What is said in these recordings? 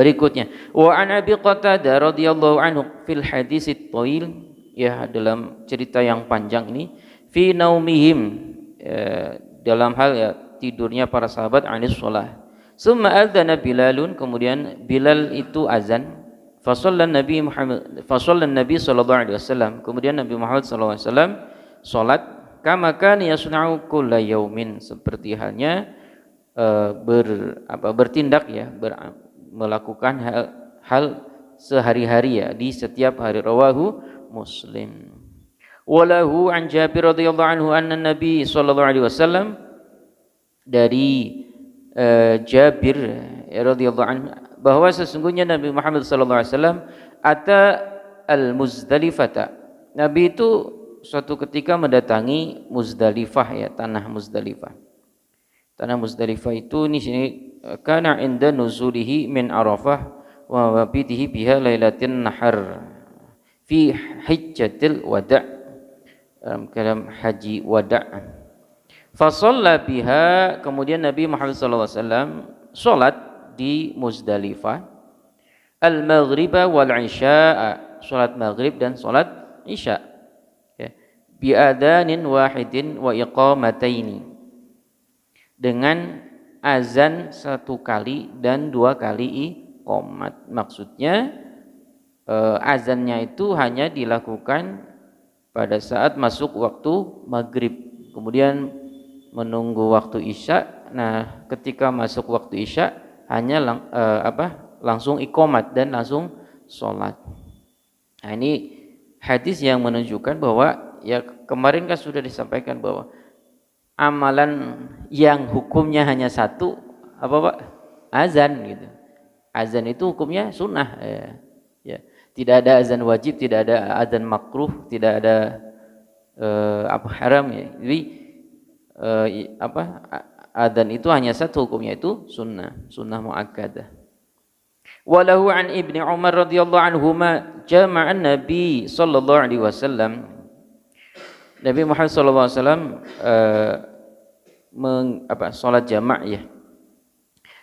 Berikutnya, wa an Abi Qatadah radhiyallahu anhu fil hadits at-thail, ya dalam cerita yang panjang ini, fi naumihim, dalam hal ya tidurnya para sahabat anis shalah. Summa adzana Bilalun, kemudian Bilal itu azan. Fa shallan Nabi sallallahu alaihi wasallam, kemudian Nabi Muhammad sallallahu alaihi wasallam salat kama kana yasna'u kulla yaumin, seperti halnya bertindak ya, melakukan hal sehari-hari ya, di setiap hari. Rawahu Muslim. Walahu an Jabir radhiyallahu anhu anna Nabi sallallahu alaihi wasallam, dari Jabir radhiyallahu anhu bahwa sesungguhnya Nabi Muhammad sallallahu alaihi wasallam ata al-Muzdalifata, Nabi itu suatu ketika mendatangi Muzdalifah ya, tanah Muzdalifah. Tanah Muzdalifah itu di sini kana inda nuzulihi min Arafah wa wabitihi biha lailatin nahar fi hajjatil wada', dalam haji wada'. Fa shalla biha, kemudian Nabi Muhammad sallallahu alaihi wasallam salat di Muzdalifah al-maghriba wal isya'a, salat maghrib dan salat isya, ya, bi adanin wahidin wa iqamataini, dengan azan satu kali dan dua kali iqamat. Maksudnya azannya itu hanya dilakukan pada saat masuk waktu maghrib, kemudian menunggu waktu isya. Nah, ketika masuk waktu isya hanya langsung iqamat dan langsung sholat. Nah, ini hadis yang menunjukkan bahwa ya kemarin kan sudah disampaikan bahwa amalan yang hukumnya hanya satu apa Pak? Azan gitu. Azan itu hukumnya sunnah ya. Tidak ada azan wajib, tidak ada azan makruh, tidak ada haram ya. Jadi adzan itu hanya satu, hukumnya itu sunnah muakkadah. Walahu an Ibni Umar radhiyallahu anhuma jama'an Nabi sallallahu alaihi wasallam, Nabi Muhammad sallallahu alaihi wasallam salat jama' ya,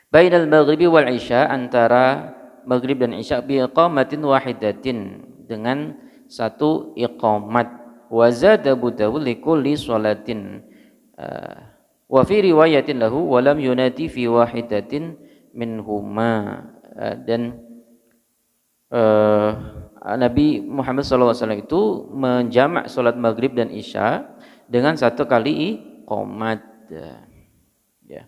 bainal maghribi wal isya, antara maghrib dan isya, bi iqamatin wahidatin, dengan satu iqamat. Wa zada Abu Dawud li kulli salatin, wa fi riwayatin lahu wa lam yunati fi wahidatin minhuma, dan Nabi Muhammad SAW itu menjamak salat maghrib dan isya dengan satu kali iqamat ya,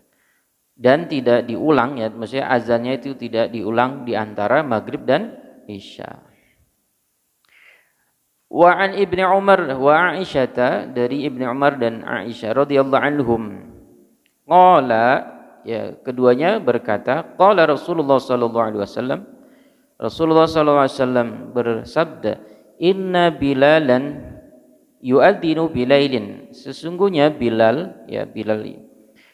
dan tidak diulang ya, maksudnya azannya itu tidak diulang di antara maghrib dan isya. Wa an Ibni Umar wa Aisyah, dari Ibni Umar dan Aisyah radhiyallahu anhum, qala, ya keduanya berkata, qala Rasulullah sallallahu alaihi wasallam, Rasulullah sallallahu alaihi wasallam bersabda, inna Bilalan yu'adzinu bilailin, sesungguhnya Bilal ya, Bilal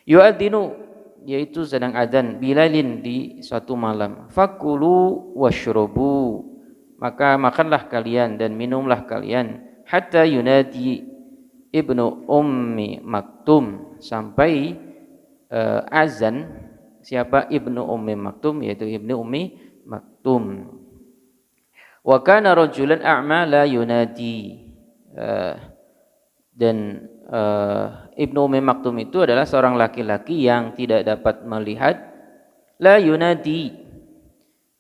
yu'adzinu, yaitu sedang adzan, bilailin, di suatu malam, fakulu washrabu, maka makanlah kalian dan minumlah kalian, hatta yunadi Ibnu Ummi Maktum, sampai azan siapa? Ibnu Ummi Maktum, yaitu Ibnu Ummi Maktum. Wa kana rajulan a'ma la yunadi, dan Ibnu Ummi Maktum itu adalah seorang laki-laki yang tidak dapat melihat, la yunadi,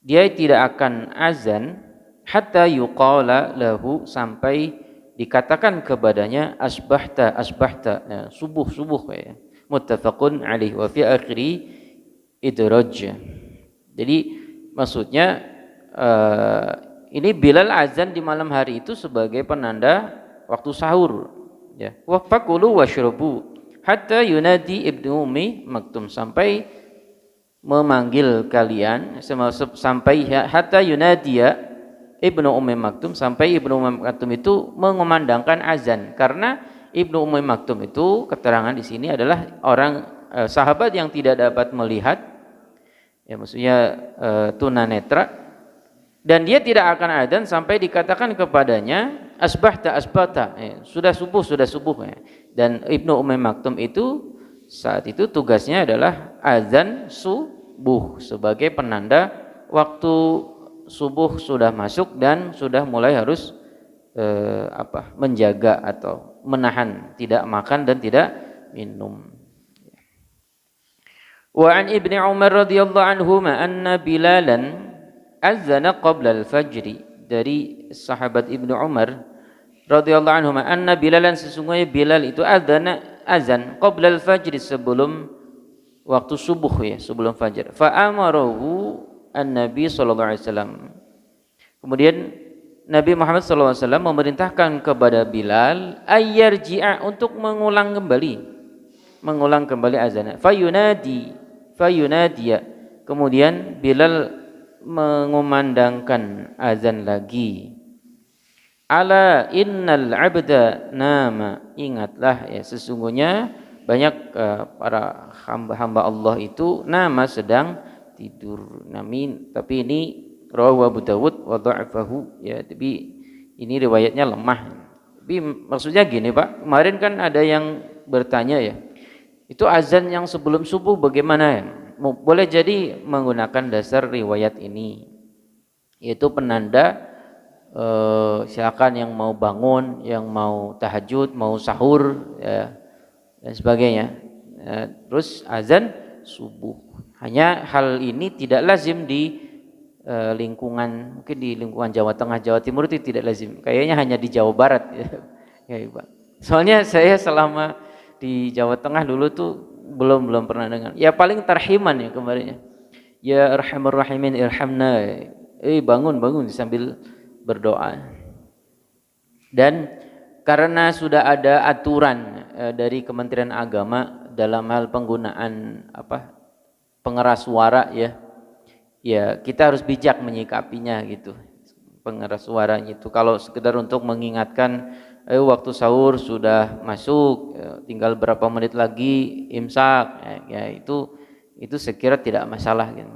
dia tidak akan azan, hatta yuqala lahu, sampai dikatakan kepadanya asbahta, asbahta, ya, subuh, subuh ya. Muttafaqun alaih wa fi akhiri idraj. Jadi maksudnya ini Bilal azan di malam hari itu sebagai penanda waktu sahur ya. Wa fakulu washrabu hatta yunadi Ibnu Ummi Maktum, sampai memanggil kalian, sampai hatta yunadiya Ibnu Ummi Maktum, sampai Ibnu Ummi Maktum itu mengumandangkan azan. Karena Ibnu Ummi Maktum itu keterangan di sini adalah orang sahabat yang tidak dapat melihat, ya maksudnya tunanetra, dan dia tidak akan azan sampai dikatakan kepadanya asbahta, asbahta, sudah subuh, sudah subuh ya. Dan Ibnu Ummi Maktum itu saat itu tugasnya adalah azan subuh sebagai penanda waktu subuh sudah masuk dan sudah mulai harus menjaga atau menahan tidak makan dan tidak minum. Wa an Ibnu Umar radhiyallahu anhuma anna Bilalan azana qabla al-fajr. Dari sahabat Ibnu Umar radhiyallahu anhuma anna Bilalan, sesungguhnya Bilal itu azan qabla al-fajr, sebelum waktu subuh ya, sebelum fajar. Fa amarahu an-nabi sallallahu alaihi wasallam. Kemudian Nabi Muhammad SAW memerintahkan kepada Bilal ayyarji'a, untuk mengulang kembali azan. Fayunadiya, kemudian Bilal mengumandangkan azan lagi. Ala innal abda nama, ingatlah ya, sesungguhnya banyak para hamba-hamba Allah itu nama sedang tidur. Tapi ini rawahu Abu Dawud wa dha'afahu ya, tapi ini riwayatnya lemah. Tapi maksudnya gini Pak, kemarin kan ada yang bertanya ya, itu azan yang sebelum subuh bagaimana ya? Boleh jadi menggunakan dasar riwayat ini, yaitu penanda silakan yang mau bangun, yang mau tahajud, mau sahur ya, dan sebagainya. Terus azan subuh. Hanya hal ini tidak lazim di lingkungan, mungkin di lingkungan Jawa Tengah, Jawa Timur itu tidak lazim. Kayaknya hanya di Jawa Barat ya, Pak. Soalnya saya selama di Jawa Tengah dulu tuh belum pernah dengar. Ya paling tarhiman ya kemarinnya. Ya arhamar rahimin irhamna. Bangun sambil berdoa. Dan karena sudah ada aturan dari Kementerian Agama dalam hal penggunaan pengeras suara ya. Ya kita harus bijak menyikapinya gitu. Pengeras suaranya itu kalau sekedar untuk mengingatkan waktu sahur sudah masuk, tinggal berapa menit lagi imsak ya, itu saya kira tidak masalah gitu.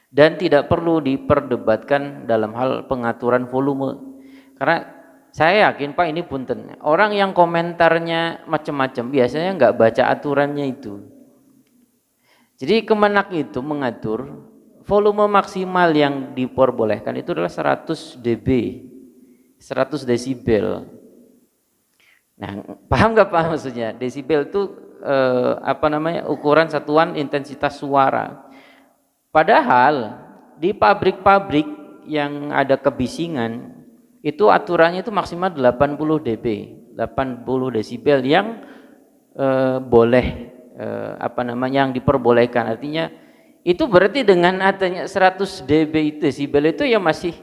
Dan tidak perlu diperdebatkan dalam hal pengaturan volume. Karena saya yakin Pak, ini punten, orang yang komentarnya macam-macam biasanya nggak baca aturannya itu. Jadi Kemenak itu mengatur volume maksimal yang diperbolehkan itu adalah 100 dB, 100 desibel. Nah, paham nggak Pak maksudnya? Desibel itu ukuran satuan intensitas suara. Padahal di pabrik-pabrik yang ada kebisingan itu aturannya itu maksimal 80 dB, 80 desibel yang boleh yang diperbolehkan. Artinya itu berarti dengan adanya 100 dB desibel itu ya masih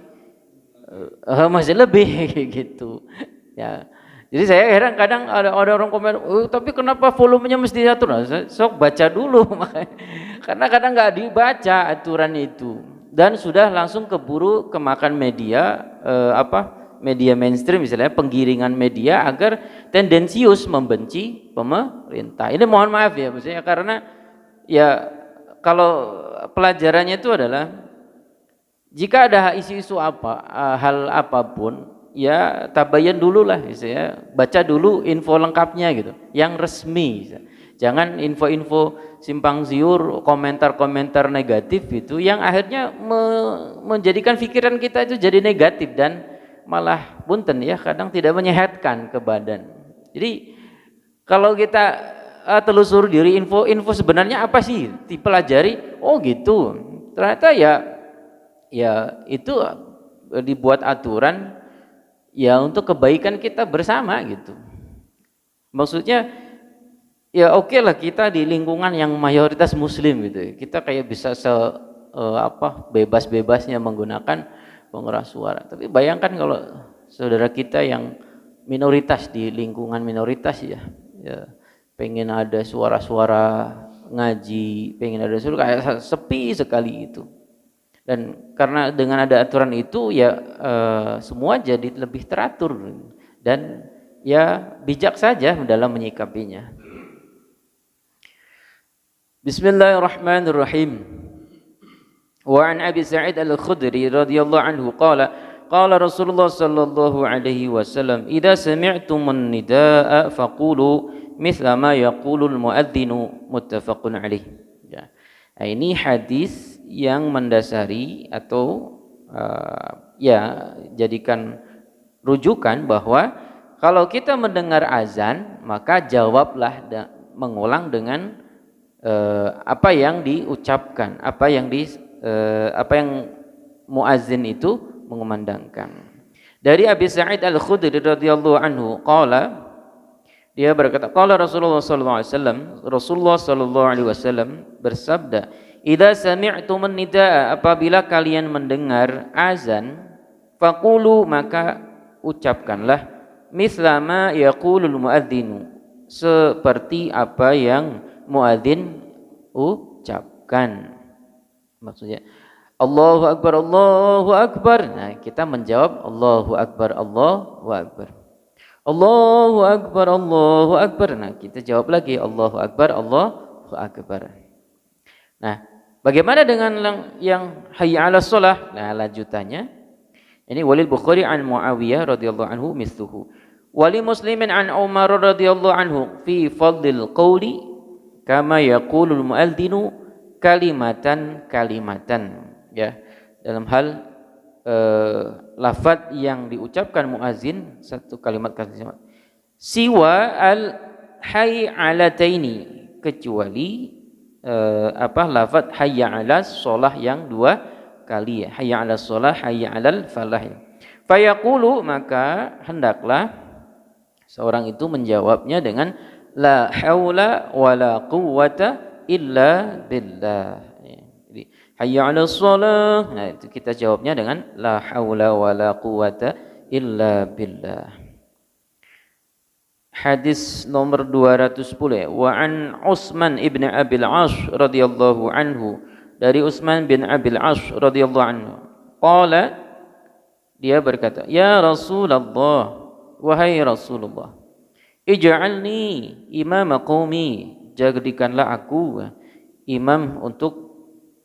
lebih gitu ya. Jadi saya heran kadang ada orang komen, tapi kenapa volumenya mesti diatur? Sok baca dulu karena kadang nggak dibaca aturan itu dan sudah langsung keburu kemakan media media mainstream, misalnya penggiringan media agar tendensius membenci pemerintah. Ini mohon maaf ya, maksudnya karena ya kalau pelajarannya itu adalah jika ada isu-isu hal apapun ya tabayan dulu lah, ya baca dulu info lengkapnya gitu, yang resmi. Jangan info-info simpang siur, komentar-komentar negatif itu yang akhirnya menjadikan pikiran kita itu jadi negatif dan malah punten ya kadang tidak menyehatkan ke badan. Jadi kalau kita telusur diri info sebenarnya apa sih dipelajari, oh gitu, ternyata ya itu dibuat aturan ya untuk kebaikan kita bersama gitu. Maksudnya ya oke lah kita di lingkungan yang mayoritas muslim gitu, kita kayak bisa bebas-bebasnya menggunakan pengeras suara. Tapi bayangkan kalau saudara kita yang minoritas di lingkungan minoritas ya pengen ada suara-suara ngaji, pengen ada suara kayak sepi sekali itu. Dan karena dengan ada aturan itu ya semua jadi lebih teratur dan ya bijak saja dalam menyikapinya. Bismillahirrahmanirrahim. Wa an Abi Sa'id Al-Khudri radhiyallahu anhu qala Rasulullah sallallahu alaihi wasallam idza sami'tumun nidaa faqulu mithla ma yaqulul muadzinu, muttafaqun alaih. Ya. Nah, ini hadis yang mendasari atau ya jadikan rujukan bahwa kalau kita mendengar azan maka jawablah mengulang dengan apa yang diucapkan, apa yang muazin itu mengumandangkan. Dari Abi Sa'id Al-Khudri radhiyallahu anhu qala, dia berkata qala Rasulullah sallallahu alaihi wasallam, Rasulullah sallallahu alaihi wasallam bersabda, "Idza sami'tumun nidaa," apabila kalian mendengar azan, faqulu maka ucapkanlah misla ma yaqulul muadzinu, seperti apa yang muadzin ucapkan. Maksudnya Allahu Akbar, Allahu Akbar. Nah, kita menjawab Allahu Akbar, Allahu Akbar. Allahu Akbar, Allahu Akbar. Nah, kita jawab lagi Allahu Akbar, Allahu Akbar. Nah, bagaimana dengan yang hayya 'alas shalah? Nah, lanjutannya ini walil Bukhari an Muawiyah radhiyallahu anhu mithluhu. Wali Muslimin an Umar radhiyallahu anhu fi fadlil qawli kama yaqulul muadzinu kalimatan kalimatan. Ya, dalam hal lafaz yang diucapkan muazin satu kalimat siwa al hayy alataini, kecuali lafaz hayya 'alas shalah yang dua kali ya, hayya 'alas shalah, hayya 'alal falah. Fayaqulu maka hendaklah seorang itu menjawabnya dengan la haula wala quwwata illa billah. Jadi hayya 'alas shalah, nah itu kita jawabnya dengan la haula wala quwwata illa billah. Hadis nomor 210 ya. Wa an Utsman ibn Abil As radhiyallahu anhu, dari Utsman bin Abil As radhiyallahu anhu. Qala, dia berkata, "Ya Rasulullah, wahai Rasulullah, ij'alni imama qaumi, jadikanlah aku imam untuk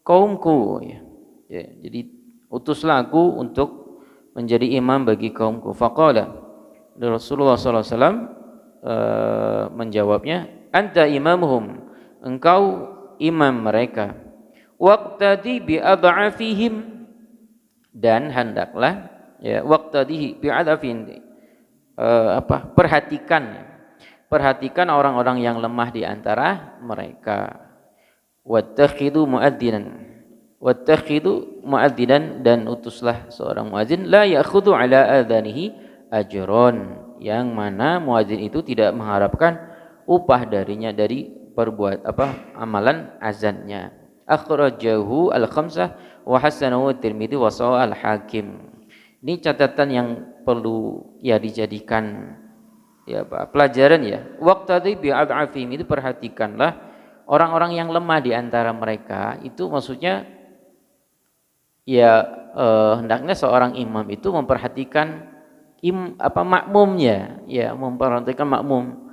kaumku." Ya, jadi utuslah aku untuk menjadi imam bagi kaumku. Faqala, Rasulullah sallallahu alaihi wasallam menjawabnya, anta imamuhum, engkau imam mereka. Waqtadi bi ad'afihim, dan hendaklah ya waqtadi bi ad'afihim, perhatikan orang-orang yang lemah di antara mereka. Wattakhidu muadzinan, dan utuslah seorang muadzin la ya'khudhu ala adhanihi ajron, yang mana muadzin itu tidak mengharapkan upah darinya dari amalan azannya. Akhrajahu al-khamsah wa hasanahu at-Tirmidzi wa sahhahu al-Hakim. Ini catatan yang perlu ya dijadikan ya pelajaran ya. Waqtadi bi ad'afihim, itu perhatikanlah orang-orang yang lemah di antara mereka. Itu maksudnya ya hendaknya seorang imam itu memperhatikan makmumnya, ya memperhatikan makmum.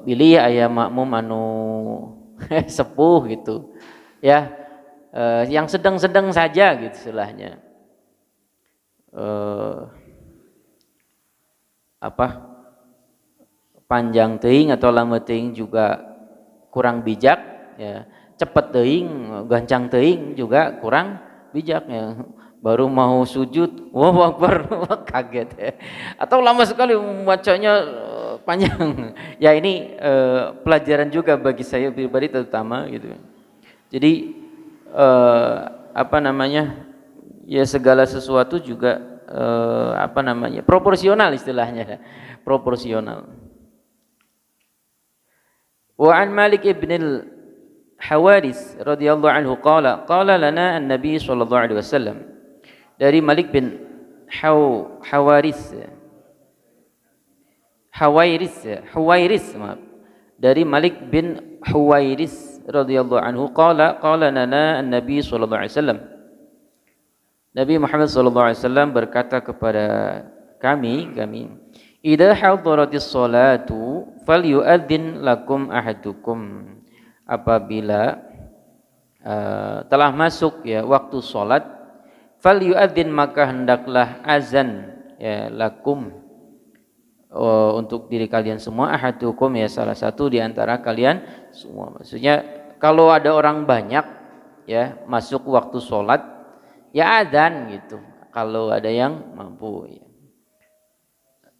Pilih aya makmum anu sepuh gitu. Ya, yang sedang-sedang saja gitu istilahnya. Panjang teuing atau lama teuing juga kurang bijak ya. Cepet teuing, gancang teuing juga kurang bijak ya. Baru mau sujud, Allahu Akbar, kaget ya. Atau lama sekali membacanya panjang. Ya ini pelajaran juga bagi saya pribadi terutama gitu. Jadi ya segala sesuatu juga proporsional istilahnya, proporsional. Wa an Malik ibn al-Hawaris radhiyallahu anhu qala lana an-nabi sallallahu alaihi wasallam, dari Malik bin Huwairis, dari Malik bin Huwairis radhiyallahu anhu qala lana an-nabi sallallahu alaihi wasallam, Nabi Muhammad sallallahu alaihi wasallam berkata kepada kami, idza hadaratis salatu falyu'adzin lakum ahadukum, apabila telah masuk ya waktu salat, falyu'adzin maka hendaklah azan ya lakum untuk diri kalian semua, ahadukum ya salah satu di antara kalian semua. Maksudnya kalau ada orang banyak ya masuk waktu sholat ya adzan gitu kalau ada yang mampu ya.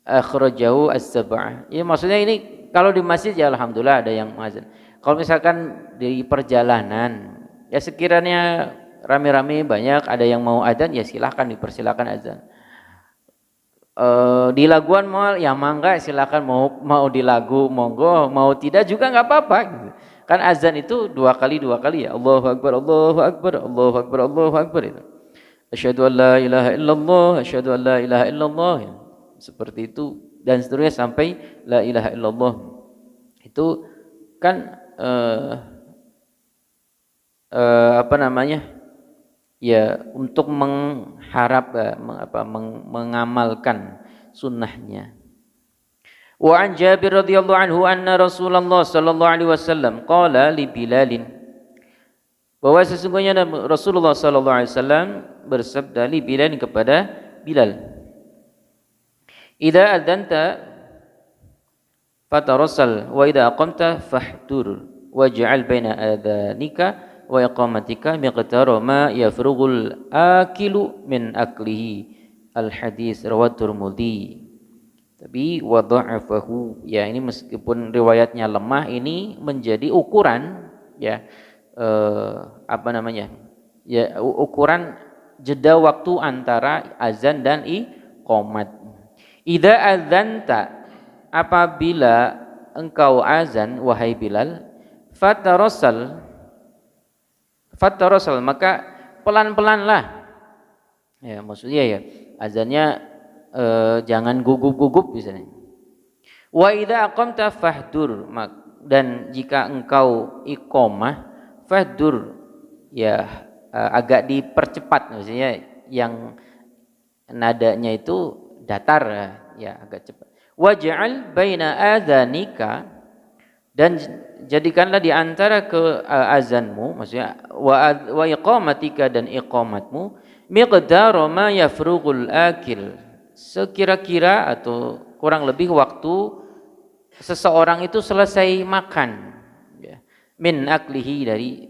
Akhrajahu as-sab'ah. Ya maksudnya ini kalau di masjid ya alhamdulillah ada yang azan. Kalau misalkan di perjalanan ya sekiranya rame-rame banyak ada yang mau adzan ya silahkan dipersilahkan azan. Di laguan mau ya mangga silakan mau di lagu monggo mau tidak juga nggak apa-apa gitu. Kan azan itu dua kali ya Allahu Akbar Allahu Akbar Allahu Akbar Allahu Akbar itu. Asyhadu an la ilaha illallah asyhadu an la ilaha illallah ya. Seperti itu dan seterusnya sampai la ilaha illallah. Itu kan apa namanya? Ya untuk mengamalkan sunnahnya. Wa an Jabir radhiyallahu anhu anna Rasulullah sallallahu alaihi wasallam qala li Bilalin, bahwa sesungguhnya Rasulullah sallallahu alaihi wasallam bersabda li Bilal kepada Bilal, idza adzanta fatarassal wa idza aqamta fahdur waj'al baina adzanika wa iqamatika miqdara ma yafrughul akilu min aklihi. Al hadis rawahu Tirmidzi. Tapi wa dha'afahu, ya ini meskipun riwayatnya lemah ini menjadi ukuran ya apa namanya? Ya ukuran jeda waktu antara azan dan iqamat. Idza adzanta, apabila engkau azan wahai Bilal, fatarassal maka pelan-pelanlah. Ya maksudnya ya azannya jangan gugup-gugup misalnya. Wa idza aqamta fahdur, dan jika engkau iqamah fahdur ya agak dipercepat, maksudnya yang nadanya itu datar ya agak cepat. Waj'al baina adzanika, dan jadikanlah di antara ke azanmu, maksudnya wa iqamatika dan iqamatmu, miqdara ma yafrughul akil, sekira-kira atau kurang lebih waktu seseorang itu selesai makan ya. Min aklihi, dari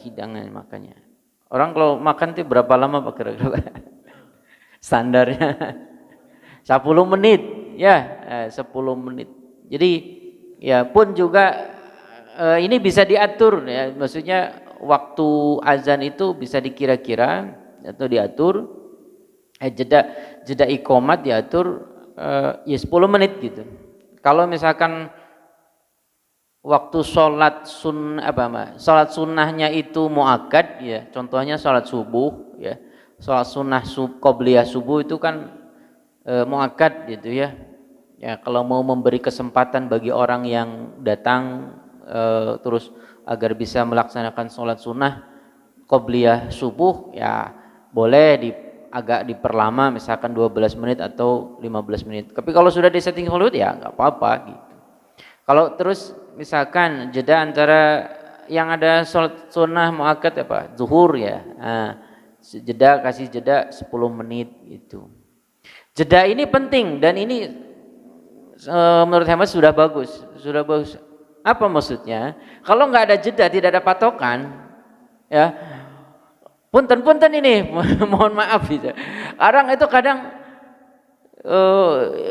hidangan makannya. Orang kalau makan itu berapa lama Pak kira-kira? Standarnya 10 menit ya, 10 menit. Jadi ya pun juga ini bisa diatur ya, maksudnya waktu azan itu bisa dikira-kira atau diatur, jeda iqamat diatur ya 10 menit gitu. Kalau misalkan waktu sholat sunnahnya itu muakkad ya, contohnya sholat subuh ya, sholat sunnah qobliyah subuh itu kan muakkad gitu ya. Ya kalau mau memberi kesempatan bagi orang yang datang terus agar bisa melaksanakan sholat sunnah qobliyah subuh ya boleh agak diperlama, misalkan 12 menit atau 15 menit. Tapi kalau sudah di setting sholat ya nggak apa-apa gitu. Kalau terus misalkan jeda antara yang ada sholat sunnah muakkad zuhur ya, kasih jeda 10 menit gitu. Jeda ini penting dan ini menurut hemat sudah bagus. Apa maksudnya? Kalau nggak ada jeda, tidak ada patokan, ya punten ini, mohon maaf gitu. Kadang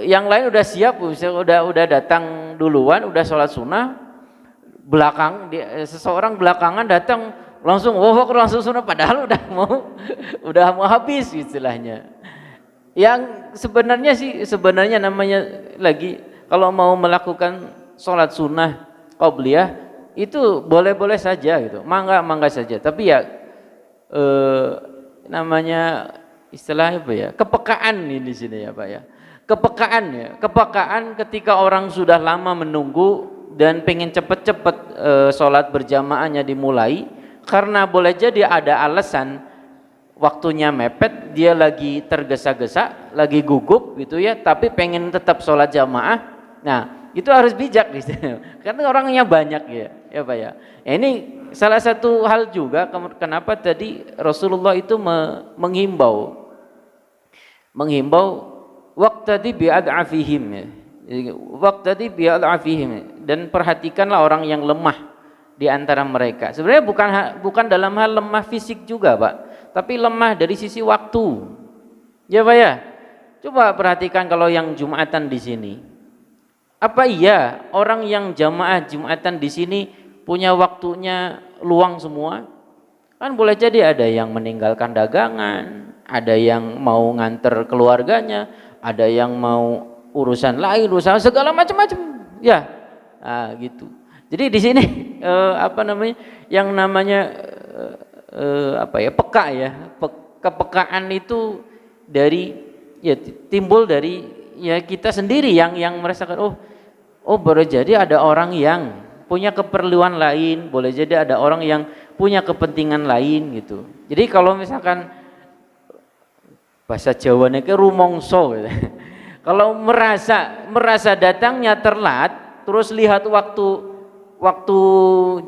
yang lain udah siap, udah datang duluan, udah sholat sunnah, seseorang belakangan datang langsung langsung sunnah, padahal udah mau habis istilahnya. Yang sebenarnya namanya lagi kalau mau melakukan sholat sunnah qobliyah itu boleh saja gitu, mangga saja. Tapi ya namanya istilahnya apa ya, kepekaan ini di sini ya Pak ya, kepekaan ketika orang sudah lama menunggu dan pengen cepet-cepet sholat berjamaahnya dimulai, karena boleh jadi ada alasan waktunya mepet, dia lagi tergesa-gesa, lagi gugup gitu ya, tapi pengen tetap sholat jamaah. Nah, itu harus bijak di sini. Karena orangnya banyak ya Pak ya. Ini salah satu hal juga kenapa tadi Rasulullah itu menghimbau waqtadi bi'ad'afihim ya. Waqtadi bi'ad'afihim, dan perhatikanlah orang yang lemah di antara mereka. Sebenarnya bukan dalam hal lemah fisik juga, Pak, tapi lemah dari sisi waktu. Ya, Pak ya. Coba perhatikan kalau yang Jumatan di sini. Apa iya orang yang jamaah Jumatan di sini punya waktunya luang semua? Kan boleh jadi ada yang meninggalkan dagangan, ada yang mau nganter keluarganya, ada yang mau urusan lain, urusan segala macam-macam. Ya, nah, gitu. Jadi di sini yang namanya peka ya, kepekaan itu timbul dari ya kita sendiri yang merasakan boleh jadi ada orang yang punya keperluan lain, boleh jadi ada orang yang punya kepentingan lain gitu. Jadi kalau misalkan bahasa Jawanya ke rumongso gitu. Kalau merasa datangnya telat, terus lihat waktu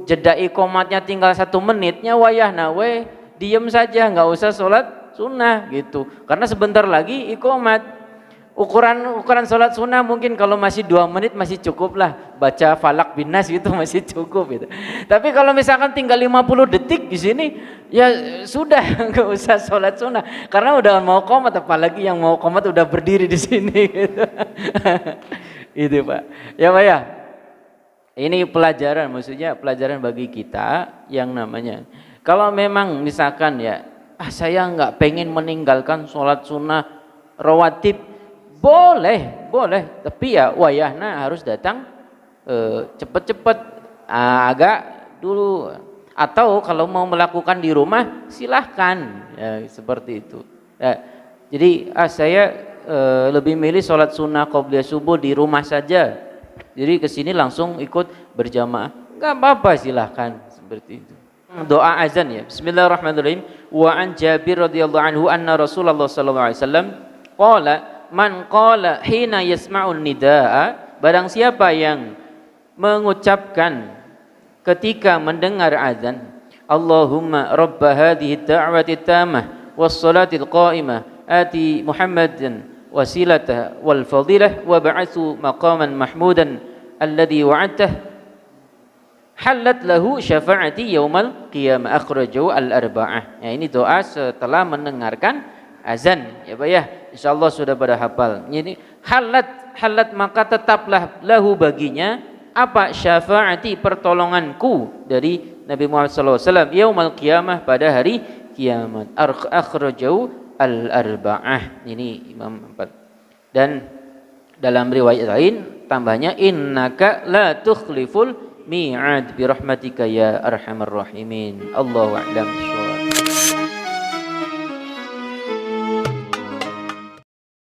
jeda iqomatnya tinggal 1 menitnya, wayah nawe diem saja, nggak usah sholat sunnah gitu. Karena sebentar lagi iqomat. Ukuran sholat sunnah mungkin kalau masih 2 menit masih cukup lah, baca falak bin nas gitu masih cukup gitu. Tapi kalau misalkan tinggal 50 detik di sini, ya sudah nggak usah sholat sunnah karena udah mau qomat, apalagi yang mau qomat udah berdiri di sini gitu. Itu Pak. Ya Pak ya. Ini pelajaran, maksudnya pelajaran bagi kita yang namanya kalau memang misalkan ya saya nggak pengen meninggalkan sholat sunnah rawatib, boleh, tapi ya wayahna harus datang cepet-cepet, agak dulu. Atau kalau mau melakukan di rumah silahkan, ya, seperti itu. Ya, jadi saya lebih milih sholat sunnah qobliyah subuh di rumah saja. Jadi kesini langsung ikut berjamaah, nggak apa-apa, silahkan seperti itu. Doa azan ya. Bismillahirrahmanirrahim. Wa an Jabir radhiyallahu anhu anna Rasulullah sallallahu alaihi wasallam qala man qala hina yasma'un nidaa, barang siapa yang mengucapkan ketika mendengar azan, Allahumma rabb hadhihi da'wati tammah was salatil qa'imah ati Muhammadan wasilatah wal fadilah wa ba'athu maqaman mahmudan alladhi wa'adtah halat lahu syafa'ati yaumal qiyamah, akhrajahu al-arba'ah. Ya, ini doa setelah mendengarkan azan ya Pak ya, insyaallah sudah pada hafal. Ini halat maka tetaplah lahu baginya apa, syafa'ati pertolonganku dari Nabi Muhammad SAW yaumal qiyamah pada hari kiamat, akhrajahu al-arba'ah. Ini Imam 4. Dan dalam riwayat lain tambahnya innaka la tukhliful mi'ad bi rahmatika ya arhamar rahimin. Allahu a'lam.